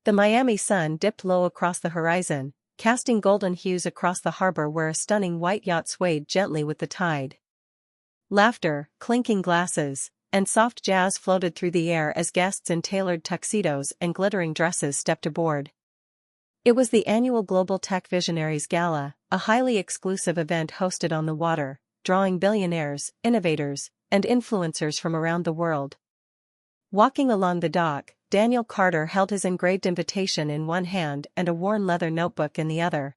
The Miami sun dipped low across the horizon, casting golden hues across the harbor where a stunning white yacht swayed gently with the tide. Laughter, clinking glasses, and soft jazz floated through the air as guests in tailored tuxedos and glittering dresses stepped aboard. It was the annual Global Tech Visionaries Gala, a highly exclusive event hosted on the water, drawing billionaires, innovators, and influencers from around the world. Walking along the dock, Daniel Carter held his engraved invitation in one hand and a worn leather notebook in the other.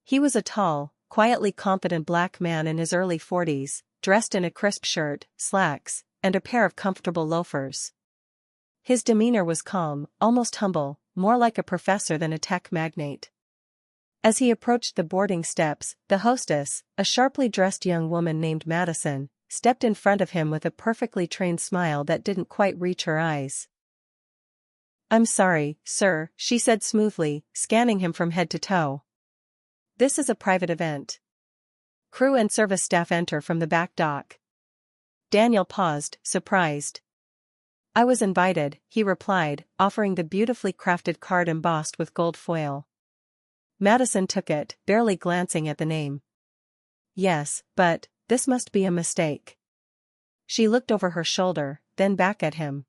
He was a tall, quietly confident black man in his early 40s, dressed in a crisp shirt, slacks, and a pair of comfortable loafers. His demeanor was calm, almost humble, more like a professor than a tech magnate. As he approached the boarding steps, the hostess, a sharply dressed young woman named Madison, stepped in front of him with a perfectly trained smile that didn't quite reach her eyes. "I'm sorry, sir," she said smoothly, scanning him from head to toe. "This is a private event. Crew and service staff enter from the back dock." Daniel paused, surprised. "I was invited," he replied, offering the beautifully crafted card embossed with gold foil. Madison took it, barely glancing at the name. "Yes, but this must be a mistake." She looked over her shoulder, then back at him.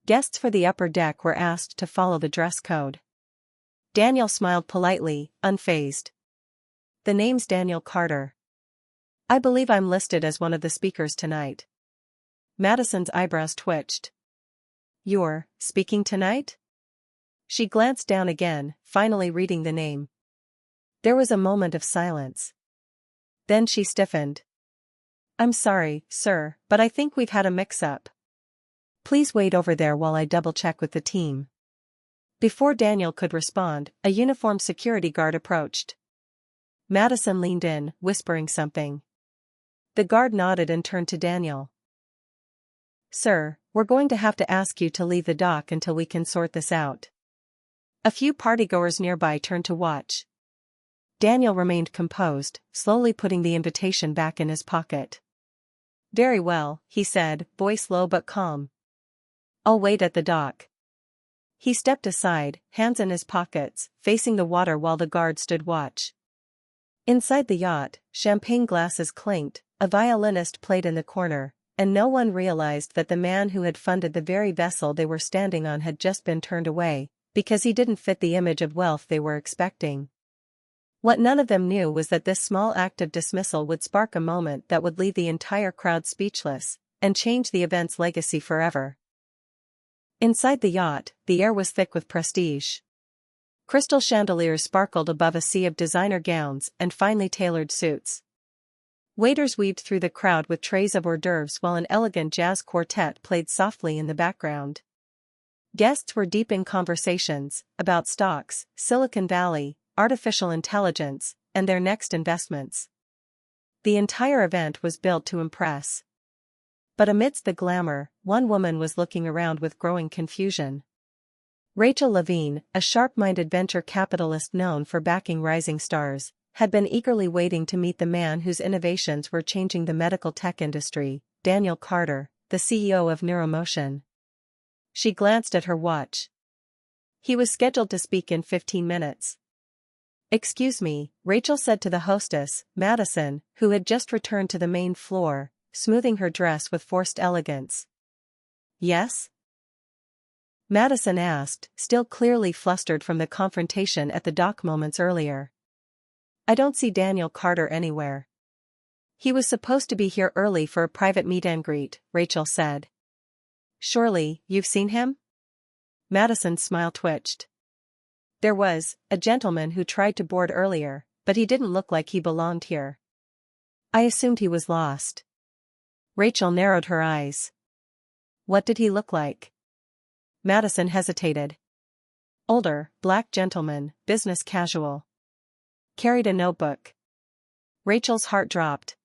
Guests for the upper deck were asked to follow the dress code. Daniel smiled politely, unfazed. "The name's Daniel Carter. I believe I'm listed as one of the speakers tonight." Madison's eyebrows twitched. "You're speaking tonight?" She glanced down again, finally reading the name. There was a moment of silence. Then she stiffened. "I'm sorry, sir, but I think we've had a mix-up. Please wait over there while I double-check with the team." Before Daniel could respond, a uniformed security guard approached. Madison leaned in, whispering something. The guard nodded and turned to Daniel. "Sir, we're going to have to ask you to leave the dock until we can sort this out." A few partygoers nearby turned to watch. Daniel remained composed, slowly putting the invitation back in his pocket. "Very well," he said, voice low but calm. "I'll wait at the dock." He stepped aside, hands in his pockets, facing the water while the guard stood watch. Inside the yacht, champagne glasses clinked, a violinist played in the corner, and no one realized that the man who had funded the very vessel they were standing on had just been turned away, because he didn't fit the image of wealth they were expecting. What none of them knew was that this small act of dismissal would spark a moment that would leave the entire crowd speechless, and change the event's legacy forever. Inside the yacht, the air was thick with prestige. Crystal chandeliers sparkled above a sea of designer gowns and finely tailored suits. Waiters weaved through the crowd with trays of hors d'oeuvres while an elegant jazz quartet played softly in the background. Guests were deep in conversations about stocks, Silicon Valley, artificial intelligence, and their next investments. The entire event was built to impress. But amidst the glamour, one woman was looking around with growing confusion. Rachel Levine, a sharp-minded venture capitalist known for backing rising stars, had been eagerly waiting to meet the man whose innovations were changing the medical tech industry, Daniel Carter, the CEO of Neuromotion. She glanced at her watch. He was scheduled to speak in 15 minutes. "Excuse me," Rachel said to the hostess, Madison, who had just returned to the main floor, smoothing her dress with forced elegance. "Yes?" Madison asked, still clearly flustered from the confrontation at the dock moments earlier. "I don't see Daniel Carter anywhere." "He was supposed to be here early for a private meet and greet," Rachel said. "Surely, you've seen him?" Madison's smile twitched. "There was a gentleman who tried to board earlier, but he didn't look like he belonged here. I assumed he was lost." Rachel narrowed her eyes. "What did he look like?" Madison hesitated. "Older, black gentleman, business casual. Carried a notebook." Rachel's heart dropped.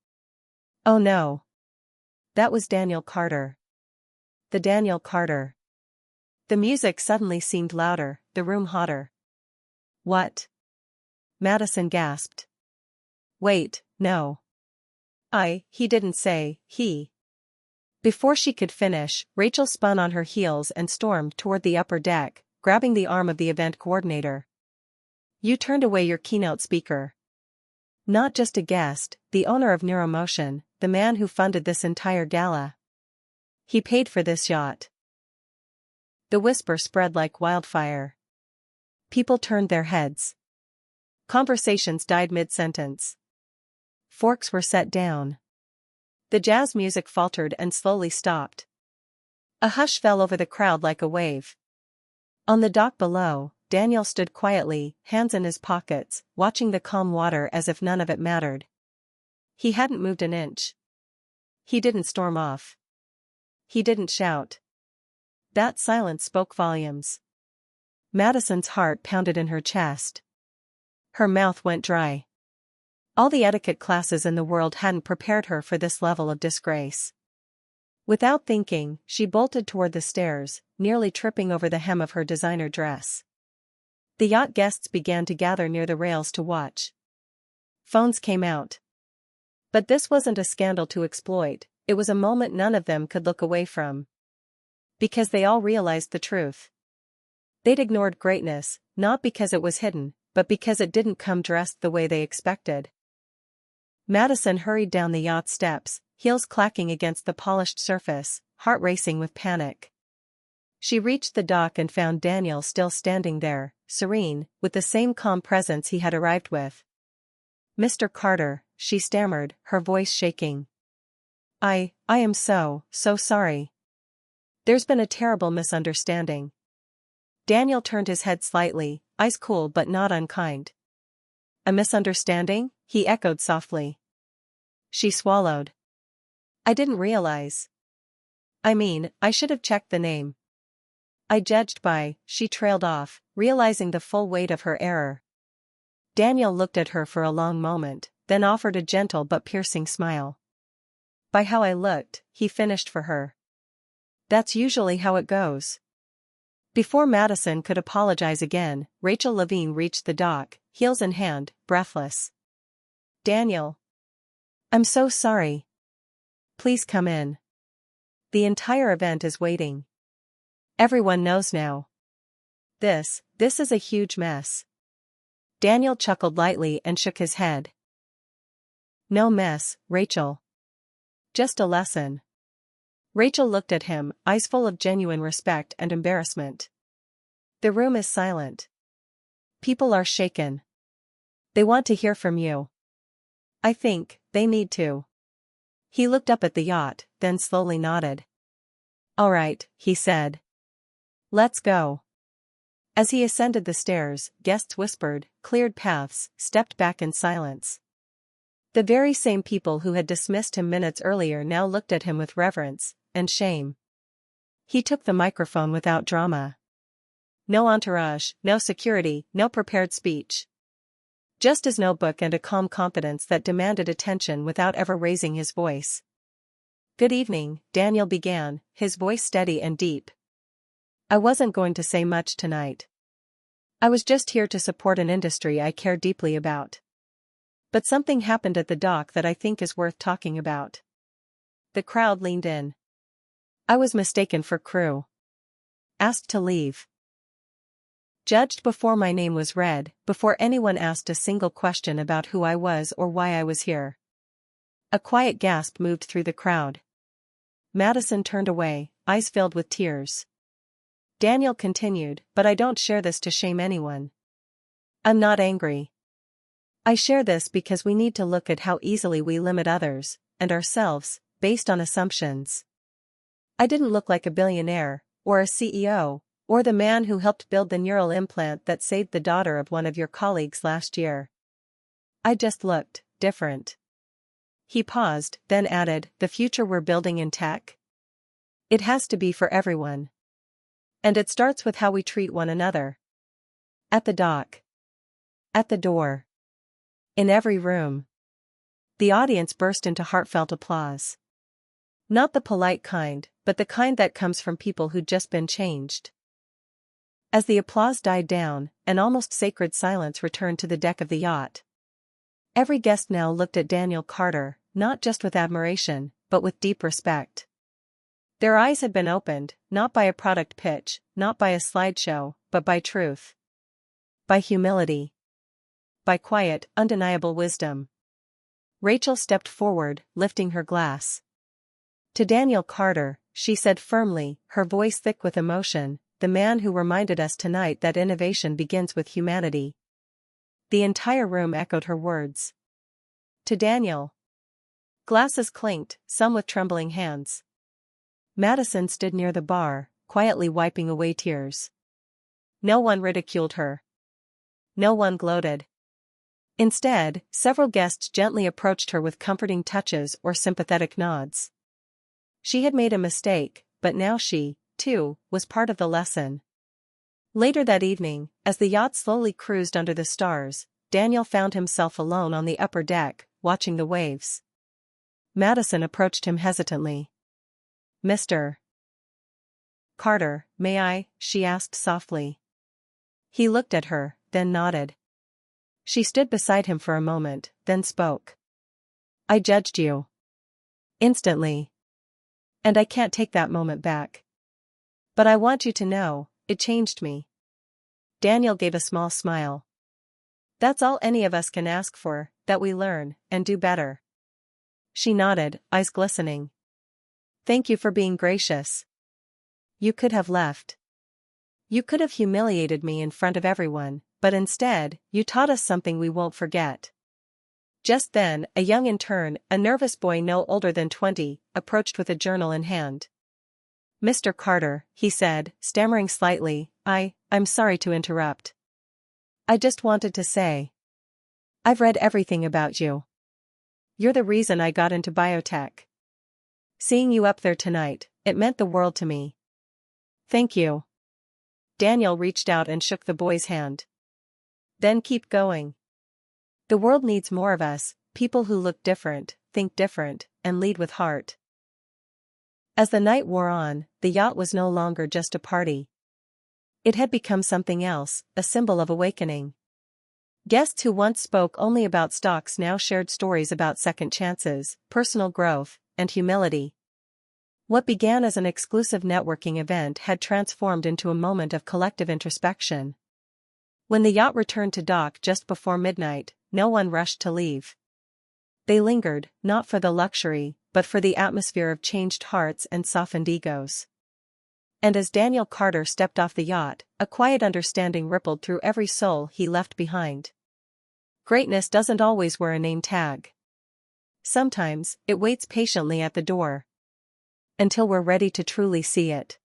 Oh no. That was Daniel Carter. The Daniel Carter. The music suddenly seemed louder, the room hotter. "What?" Madison gasped. "Wait, no. He didn't say, he." Before she could finish, Rachel spun on her heels and stormed toward the upper deck, grabbing the arm of the event coordinator. "You turned away your keynote speaker. Not just a guest, the owner of Neuromotion, the man who funded this entire gala. He paid for this yacht." The whisper spread like wildfire. People turned their heads. Conversations died mid-sentence. Forks were set down. The jazz music faltered and slowly stopped. A hush fell over the crowd like a wave. On the dock below, Daniel stood quietly, hands in his pockets, watching the calm water as if none of it mattered. He hadn't moved an inch. He didn't storm off. He didn't shout. That silence spoke volumes. Madison's heart pounded in her chest. Her mouth went dry. All the etiquette classes in the world hadn't prepared her for this level of disgrace. Without thinking, she bolted toward the stairs, nearly tripping over the hem of her designer dress. The yacht guests began to gather near the rails to watch. Phones came out. But this wasn't a scandal to exploit, it was a moment none of them could look away from. Because they all realized the truth. They'd ignored greatness, not because it was hidden, but because it didn't come dressed the way they expected. Madison hurried down the yacht steps, heels clacking against the polished surface, heart racing with panic. She reached the dock and found Daniel still standing there, serene, with the same calm presence he had arrived with. "Mr. Carter," she stammered, her voice shaking. I am so sorry. There's been a terrible misunderstanding." Daniel turned his head slightly, eyes cool but not unkind. "A misunderstanding?" he echoed softly. She swallowed. "I didn't realize. I mean, I should have checked the name. I judged by," she trailed off, realizing the full weight of her error. Daniel looked at her for a long moment, then offered a gentle but piercing smile. "By how I looked," he finished for her. "That's usually how it goes." Before Madison could apologize again, Rachel Levine reached the dock, heels in hand, breathless. "Daniel. I'm so sorry. Please come in. The entire event is waiting. Everyone knows now. This is a huge mess." Daniel chuckled lightly and shook his head. "No mess, Rachel. Just a lesson." Rachel looked at him, eyes full of genuine respect and embarrassment. "The room is silent. People are shaken. They want to hear from you. I think they need to." He looked up at the yacht, then slowly nodded. "All right," he said. "Let's go." As he ascended the stairs, guests whispered, cleared paths, stepped back in silence. The very same people who had dismissed him minutes earlier now looked at him with reverence and shame. He took the microphone without drama. No entourage, no security, no prepared speech. Just his notebook and a calm confidence that demanded attention without ever raising his voice. "Good evening," Daniel began, his voice steady and deep. "I wasn't going to say much tonight. I was just here to support an industry I care deeply about. But something happened at the dock that I think is worth talking about." The crowd leaned in. "I was mistaken for crew. Asked to leave. Judged before my name was read, before anyone asked a single question about who I was or why I was here." A quiet gasp moved through the crowd. Madison turned away, eyes filled with tears. Daniel continued, "But I don't share this to shame anyone. I'm not angry. I share this because we need to look at how easily we limit others, and ourselves, based on assumptions. I didn't look like a billionaire, or a CEO, or the man who helped build the neural implant that saved the daughter of one of your colleagues last year. I just looked different." He paused, then added, "The future we're building in tech? It has to be for everyone. And it starts with how we treat one another. At the dock. At the door. In every room." The audience burst into heartfelt applause. Not the polite kind, but the kind that comes from people who'd just been changed. As the applause died down, an almost sacred silence returned to the deck of the yacht. Every guest now looked at Daniel Carter, not just with admiration, but with deep respect. Their eyes had been opened, not by a product pitch, not by a slideshow, but but by truth. By humility. By quiet, undeniable wisdom. Rachel stepped forward, lifting her glass. To Daniel Carter, she said firmly, her voice thick with emotion, the man who reminded us tonight that innovation begins with humanity. The entire room echoed her words. To Daniel. Glasses clinked, some with trembling hands. Madison stood near the bar, quietly wiping away tears. No one ridiculed her. No one gloated. Instead, several guests gently approached her with comforting touches or sympathetic nods. She had made a mistake, but now she, too, was part of the lesson. Later that evening, as the yacht slowly cruised under the stars, Daniel found himself alone on the upper deck, watching the waves. Madison approached him hesitantly. "Mr. Carter, may I?" she asked softly. He looked at her, then nodded. She stood beside him for a moment, then spoke. "I judged you. Instantly. And I can't take that moment back. But I want you to know, it changed me." Daniel gave a small smile. "That's all any of us can ask for, that we learn, and do better." She nodded, eyes glistening. "Thank you for being gracious. You could have left. You could have humiliated me in front of everyone, but instead, you taught us something we won't forget." Just then, a young intern, a nervous boy no older than 20, approached with a journal in hand. "Mr. Carter," he said, stammering slightly, I'm sorry to interrupt. I just wanted to say. I've read everything about you. You're the reason I got into biotech. Seeing you up there tonight, it meant the world to me. Thank you." Daniel reached out and shook the boy's hand. "Then keep going. The world needs more of us, people who look different, think different, and lead with heart." As the night wore on, the yacht was no longer just a party. It had become something else, a symbol of awakening. Guests who once spoke only about stocks now shared stories about second chances, personal growth, and humility. What began as an exclusive networking event had transformed into a moment of collective introspection. When the yacht returned to dock just before midnight, no one rushed to leave. They lingered, not for the luxury, but for the atmosphere of changed hearts and softened egos. And as Daniel Carter stepped off the yacht, a quiet understanding rippled through every soul he left behind. Greatness doesn't always wear a name tag. Sometimes, it waits patiently at the door. Until we're ready to truly see it.